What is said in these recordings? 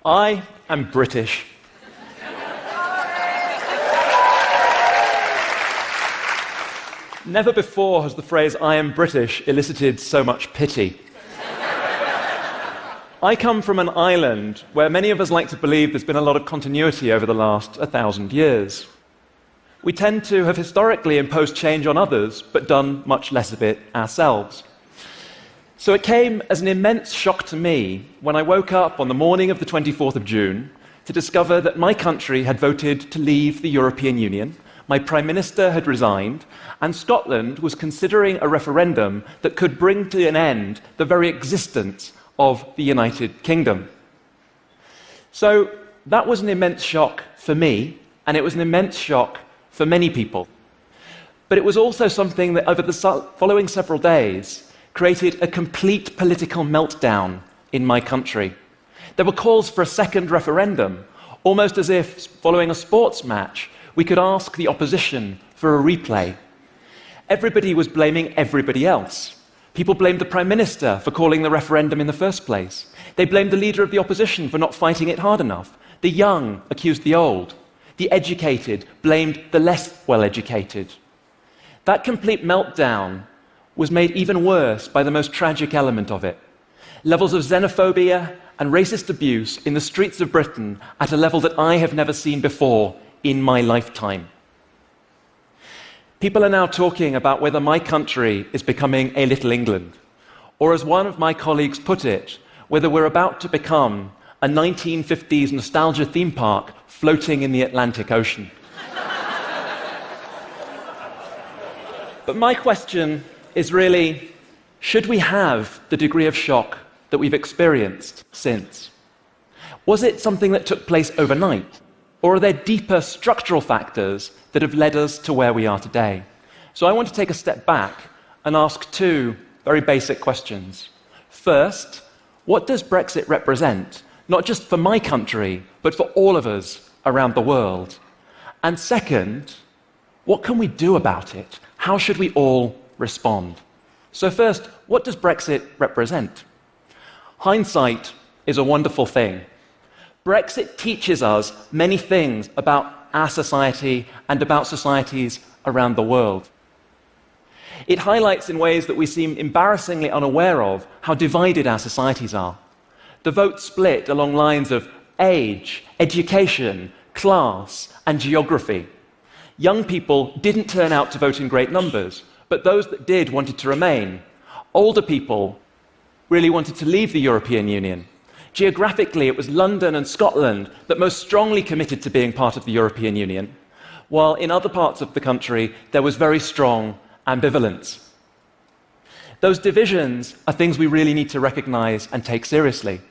I am British. Never before has the phrase "I am British" elicited so much pity. I come from an island where many of us like to believe there's been a lot of continuity over the last 1,000 years. We tend to have historically imposed change on others, but done much less of it ourselves. So it came as an immense shock to me when I woke up on the morning of the 24th of June to discover that my country had voted to leave the European Union, my Prime Minister had resigned, and Scotland was considering a referendum that could bring to an end the very existence of the United Kingdom. So that was an immense shock for me, and it was an immense shock for many people. But it was also something that over the following several days created a complete political meltdown in my country. There were calls for a second referendum, almost as if, following a sports match, we could ask the opposition for a replay. Everybody was blaming everybody else. People blamed the Prime Minister for calling the referendum in the first place. They blamed the leader of the opposition for not fighting it hard enough. The young accused the old. The educated blamed the less well-educated. That complete meltdown was made even worse by the most tragic element of it. Levels of xenophobia and racist abuse in the streets of Britain at a level that I have never seen before in my lifetime. People are now talking about whether my country is becoming a Little England, or as one of my colleagues put it, whether we're about to become a 1950s nostalgia theme park floating in the Atlantic Ocean. But my question is really, should we have the degree of shock that we've experienced since? Was it something that took place overnight? Or are there deeper structural factors that have led us to where we are today? So I want to take a step back and ask two very basic questions. First, what does Brexit represent, not just for my country, but for all of us around the world? And second, what can we do about it? How should we all respond? So first, what does Brexit represent? Hindsight is a wonderful thing. Brexit teaches us many things about our society and about societies around the world. It highlights in ways that we seem embarrassingly unaware of how divided our societies are. The vote split along lines of age, education, class, and geography. Young people didn't turn out to vote in great numbers, but those that did wanted to remain. Older people really wanted to leave the European Union. Geographically, it was London and Scotland that most strongly committed to being part of the European Union, while in other parts of the country there was very strong ambivalence. Those divisions are things we really need to recognize and take seriously.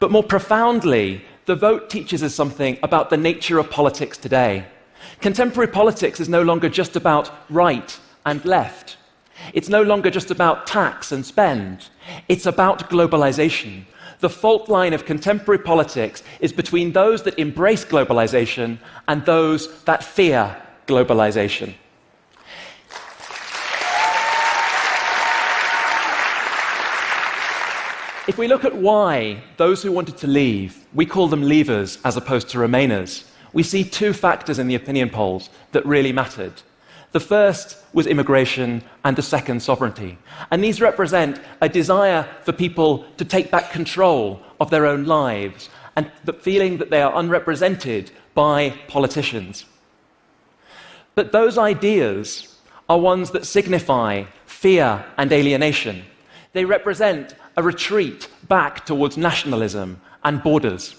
But more profoundly, the vote teaches us something about the nature of politics today. Contemporary politics is no longer just about right and left. It's no longer just about tax and spend. It's about globalization. The fault line of contemporary politics is between those that embrace globalization and those that fear globalization. If we look at why those who wanted to leave, we call them leavers as opposed to remainers, we see two factors in the opinion polls that really mattered. The first was immigration, and the second, sovereignty. And these represent a desire for people to take back control of their own lives, and the feeling that they are unrepresented by politicians. But those ideas are ones that signify fear and alienation. They represent a retreat back towards nationalism and borders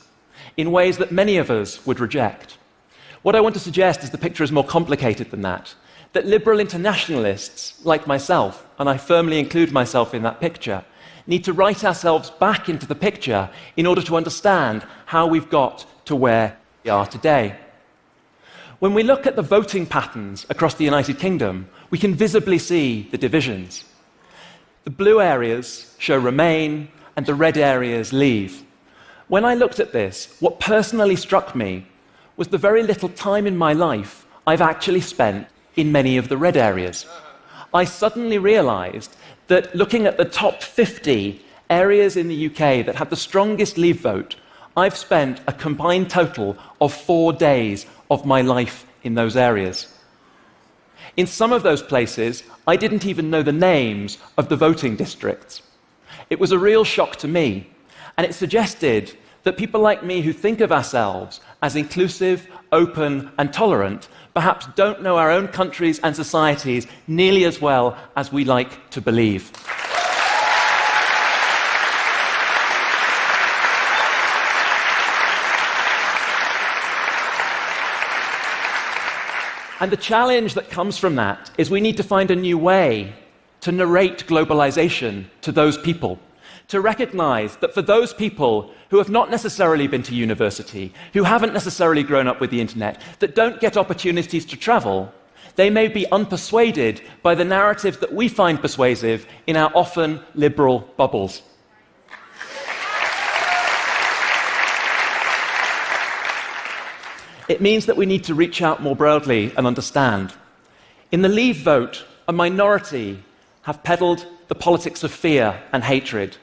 in ways that many of us would reject. What I want to suggest is the picture is more complicated than that liberal internationalists like myself, and I firmly include myself in that picture, need to write ourselves back into the picture in order to understand how we've got to where we are today. When we look at the voting patterns across the United Kingdom, we can visibly see the divisions. The blue areas show remain, and the red areas leave. When I looked at this, what personally struck me was the very little time in my life I've actually spent in many of the red areas. I suddenly realized that looking at the top 50 areas in the UK that had the strongest leave vote, I've spent a combined total of 4 days of my life in those areas. In some of those places, I didn't even know the names of the voting districts. It was a real shock to me, and it suggested that people like me who think of ourselves as inclusive, open, and tolerant perhaps don't know our own countries and societies nearly as well as we like to believe. And the challenge that comes from that is we need to find a new way to narrate globalization to those people, to recognize that for those people who have not necessarily been to university, who haven't necessarily grown up with the internet, that don't get opportunities to travel, they may be unpersuaded by the narratives that we find persuasive in our often liberal bubbles. It means that we need to reach out more broadly and understand. In the Leave vote, a minority have peddled the politics of fear and hatred,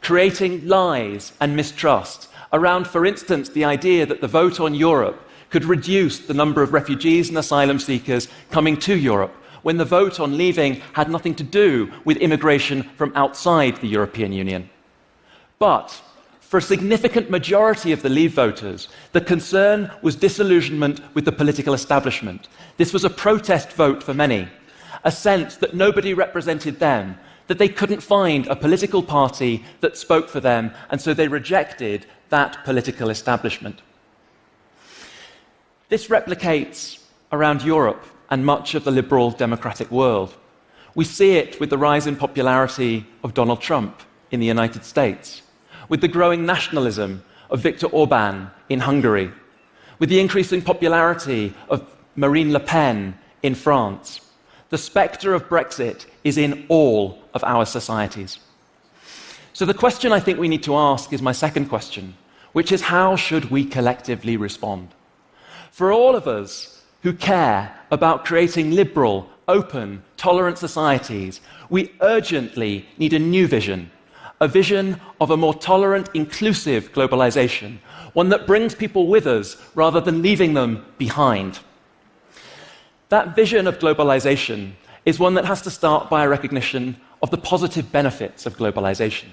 creating lies and mistrust around, for instance, the idea that the vote on Europe could reduce the number of refugees and asylum seekers coming to Europe, when the vote on leaving had nothing to do with immigration from outside the European Union. But for a significant majority of the Leave voters, the concern was disillusionment with the political establishment. This was a protest vote for many, a sense that nobody represented them, that they couldn't find a political party that spoke for them, and so they rejected that political establishment. This replicates around Europe and much of the liberal democratic world. We see it with the rise in popularity of Donald Trump in the United States, with the growing nationalism of Viktor Orban in Hungary, with the increasing popularity of Marine Le Pen in France. The spectre of Brexit is in all of our societies. So the question I think we need to ask is my second question, which is how should we collectively respond? For all of us who care about creating liberal, open, tolerant societies, we urgently need a new vision, a vision of a more tolerant, inclusive globalization, one that brings people with us rather than leaving them behind. That vision of globalization is one that has to start by a recognition of the positive benefits of globalization.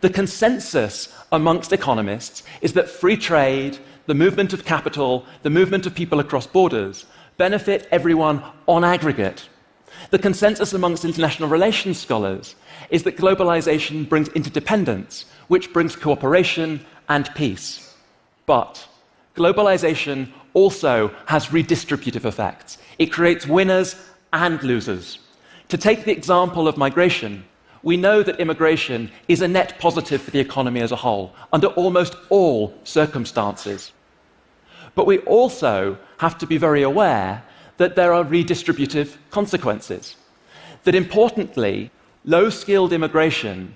The consensus amongst economists is that free trade, the movement of capital, the movement of people across borders, benefit everyone on aggregate. The consensus amongst international relations scholars is that globalization brings interdependence, which brings cooperation and peace. But globalization also has redistributive effects. It creates winners and losers. To take the example of migration, we know that immigration is a net positive for the economy as a whole, under almost all circumstances. But we also have to be very aware that there are redistributive consequences. That importantly, low-skilled immigration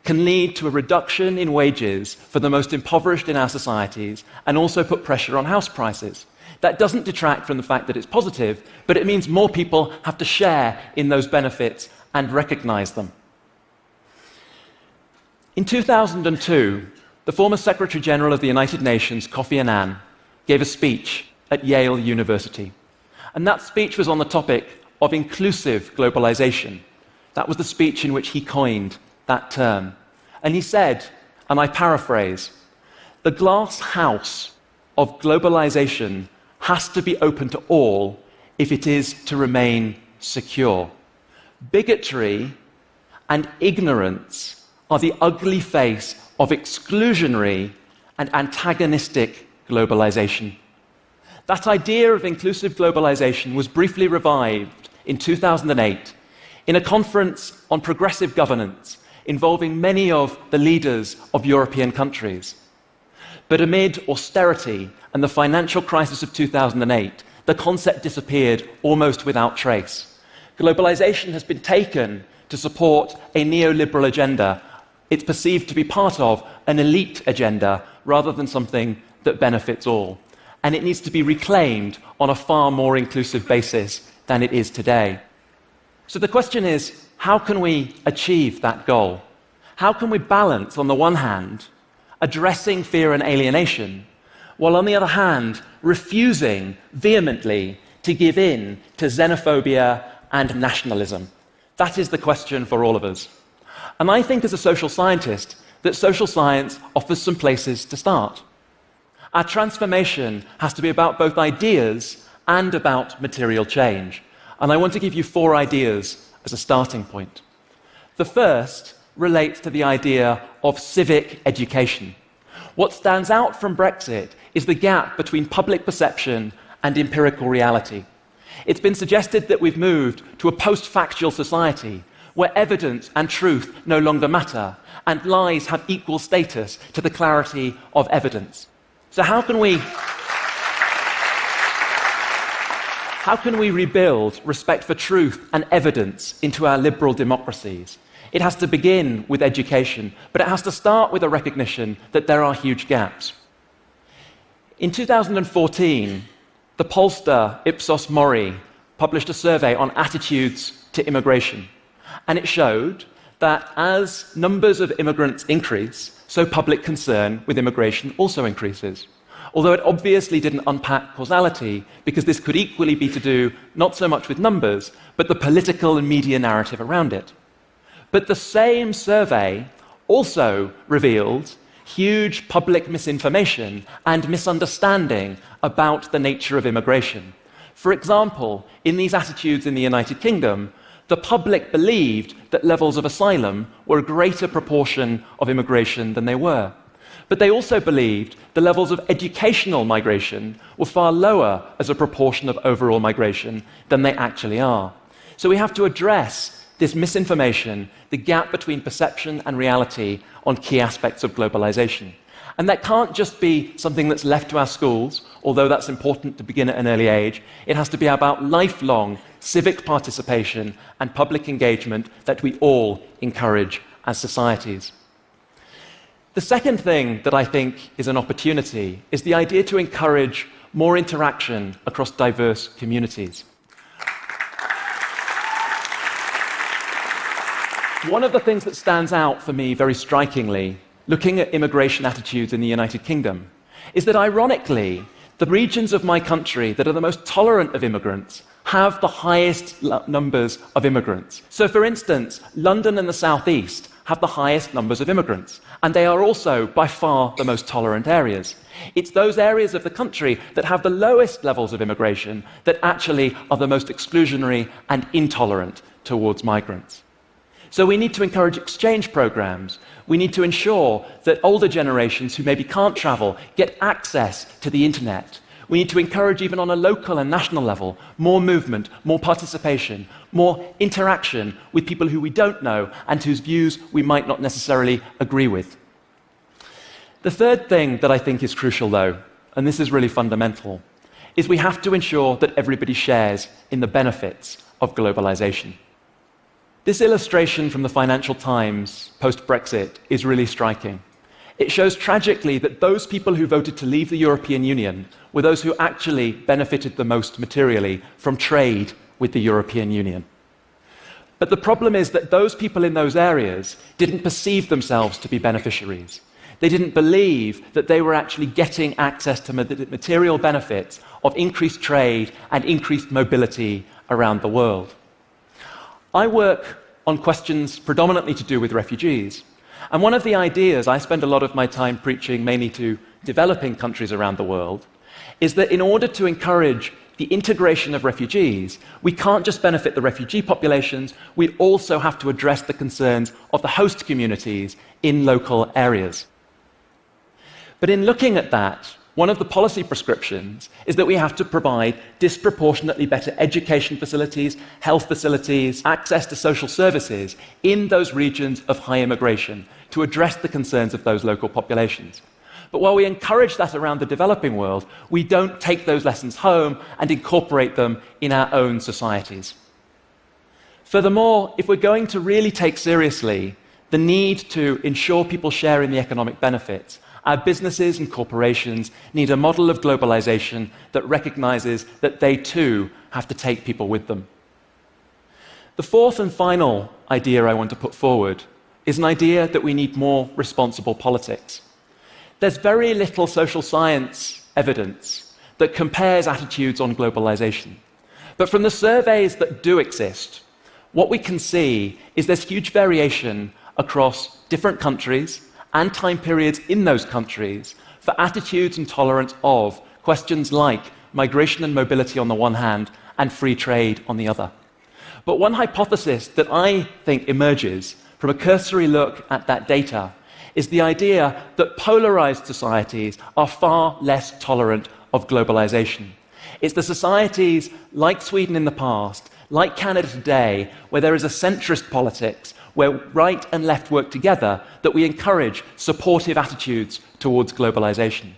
can lead to a reduction in wages for the most impoverished in our societies and also put pressure on house prices. That doesn't detract from the fact that it's positive, but it means more people have to share in those benefits and recognize them. In 2002, the former Secretary General of the United Nations, Kofi Annan, gave a speech at Yale University. And that speech was on the topic of inclusive globalization. That was the speech in which he coined that term. And he said, and I paraphrase, "The glass house of globalization has to be open to all if it is to remain secure. Bigotry and ignorance are the ugly face of exclusionary and antagonistic globalization." That idea of inclusive globalization was briefly revived in 2008 in a conference on progressive governance involving many of the leaders of European countries. But amid austerity and the financial crisis of 2008, the concept disappeared almost without trace. Globalization has been taken to support a neoliberal agenda. It's perceived to be part of an elite agenda rather than something that benefits all. And it needs to be reclaimed on a far more inclusive basis than it is today. So the question is, how can we achieve that goal? How can we balance, on the one hand, addressing fear and alienation, while on the other hand, refusing vehemently to give in to xenophobia and nationalism? That is the question for all of us. And I think as a social scientist that social science offers some places to start. Our transformation has to be about both ideas and about material change. And I want to give you 4 ideas as a starting point. The first relates to the idea of civic education. What stands out from Brexit is the gap between public perception and empirical reality. It's been suggested that we've moved to a post-factual society where evidence and truth no longer matter, and lies have equal status to the clarity of evidence. So how can we rebuild respect for truth and evidence into our liberal democracies? It has to begin with education, but it has to start with a recognition that there are huge gaps. In 2014, the pollster Ipsos Mori published a survey on attitudes to immigration, and it showed that as numbers of immigrants increase, so public concern with immigration also increases. Although it obviously didn't unpack causality, because this could equally be to do not so much with numbers, but the political and media narrative around it. But the same survey also revealed huge public misinformation and misunderstanding about the nature of immigration. For example, in these attitudes in the United Kingdom, the public believed that levels of asylum were a greater proportion of immigration than they were. But they also believed the levels of educational migration were far lower as a proportion of overall migration than they actually are. So we have to address this misinformation, the gap between perception and reality on key aspects of globalization. And that can't just be something that's left to our schools, although that's important to begin at an early age. It has to be about lifelong civic participation and public engagement that we all encourage as societies. The second thing that I think is an opportunity is the idea to encourage more interaction across diverse communities. One of the things that stands out for me very strikingly, looking at immigration attitudes in the United Kingdom, is that ironically, the regions of my country that are the most tolerant of immigrants have the highest numbers of immigrants. So for instance, London and the South East have the highest numbers of immigrants, and they are also by far the most tolerant areas. It's those areas of the country that have the lowest levels of immigration that actually are the most exclusionary and intolerant towards migrants. So we need to encourage exchange programs. We need to ensure that older generations who maybe can't travel get access to the internet. We need to encourage, even on a local and national level, more movement, more participation, more interaction with people who we don't know and whose views we might not necessarily agree with. The third thing that I think is crucial, though, and this is really fundamental, is we have to ensure that everybody shares in the benefits of globalization. This illustration from the Financial Times post-Brexit is really striking. It shows tragically that those people who voted to leave the European Union were those who actually benefited the most materially from trade with the European Union. But the problem is that those people in those areas didn't perceive themselves to be beneficiaries. They didn't believe that they were actually getting access to material benefits of increased trade and increased mobility around the world. I work on questions predominantly to do with refugees. And one of the ideas I spend a lot of my time preaching, mainly to developing countries around the world, is that in order to encourage the integration of refugees, we can't just benefit the refugee populations, we also have to address the concerns of the host communities in local areas. But in looking at that, one of the policy prescriptions is that we have to provide disproportionately better education facilities, health facilities, access to social services in those regions of high immigration to address the concerns of those local populations. But while we encourage that around the developing world, we don't take those lessons home and incorporate them in our own societies. Furthermore, if we're going to really take seriously the need to ensure people share in the economic benefits, our businesses and corporations need a model of globalization that recognizes that they too have to take people with them. The fourth and final idea I want to put forward is an idea that we need more responsible politics. There's very little social science evidence that compares attitudes on globalization. But from the surveys that do exist, what we can see is there's huge variation across different countries and time periods in those countries for attitudes and tolerance of questions like migration and mobility on the one hand and free trade on the other. But one hypothesis that I think emerges from a cursory look at that data is the idea that polarized societies are far less tolerant of globalization. It's the societies like Sweden in the past, like Canada today, where there is a centrist politics, where right and left work together, that we encourage supportive attitudes towards globalization.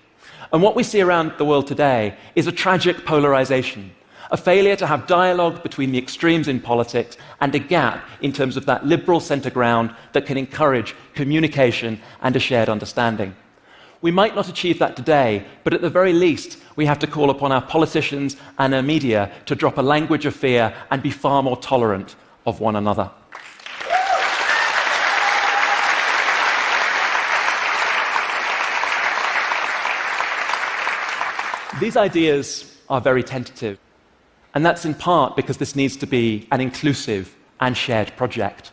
And what we see around the world today is a tragic polarization, a failure to have dialogue between the extremes in politics and a gap in terms of that liberal centre ground that can encourage communication and a shared understanding. We might not achieve that today, but at the very least, we have to call upon our politicians and our media to drop a language of fear and be far more tolerant of one another. These ideas are very tentative, and that's in part because this needs to be an inclusive and shared project.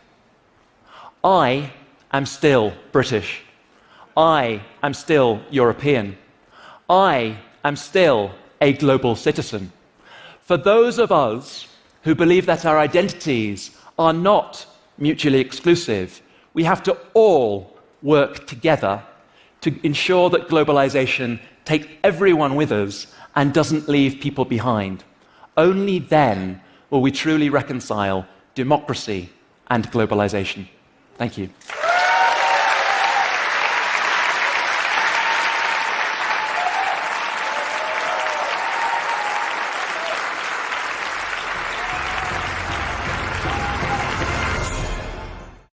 I am still British. I am still European. I am still a global citizen. For those of us who believe that our identities are not mutually exclusive, we have to all work together to ensure that globalization takes everyone with us and doesn't leave people behind. Only then will we truly reconcile democracy and globalization. Thank you.